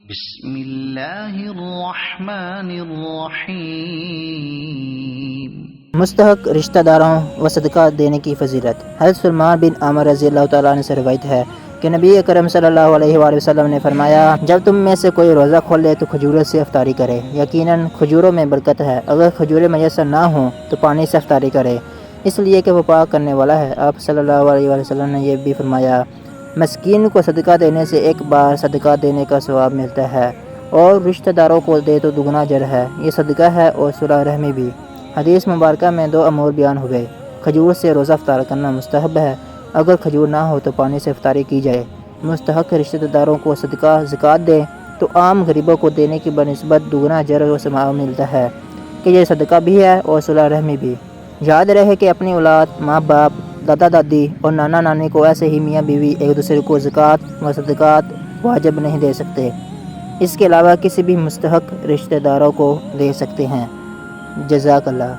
بسم اللہ الرحمن الرحیم۔ مستحق رشتہ داروں و صدقہ دینے کی فضیلت۔ حضرت سلمان بن عامر رضی اللہ تعالیٰ عنہ سے روایت ہے کہ نبی اکرم صلی اللہ علیہ وآلہ وسلم نے فرمایا، جب تم میں سے کوئی روزہ کھولے تو کھجوروں سے افطاری کرے، یقیناً کھجوروں میں برکت ہے۔ اگر کھجوریں میسر نہ ہوں تو پانی سے افطاری کرے، اس لیے کہ وہ پاک کرنے والا ہے۔ آپ صلی اللہ علیہ وآلہ وسلم نے یہ بھی فرمایا، مسکین کو صدقہ دینے سے ایک بار صدقہ دینے کا ثواب ملتا ہے، اور رشتہ داروں کو دے تو دگنا اجر ہے۔ یہ صدقہ ہے اور صلہ رحمی بھی۔ حدیث مبارکہ میں دو امور بیان ہوئے۔ کھجور سے روزہ افطار کرنا مستحب ہے، اگر کھجور نہ ہو تو پانی سے افطاری کی جائے۔ مستحق رشتہ داروں کو صدقہ زکوٰۃ دے تو عام غریبوں کو دینے کی بنسبت دگنا اجر و ثواب ملتا ہے کہ یہ صدقہ بھی ہے اور صلہ رحمی بھی۔ یاد رہے کہ اپنی اولاد، ماں باپ، دادا دادی اور نانا نانی کو ایسے ہی میاں بیوی ایک دوسرے کو زکوٰۃ و صدقات واجب نہیں دے سکتے، اس کے علاوہ کسی بھی مستحق رشتہ داروں کو دے سکتے ہیں۔ جزاک اللہ۔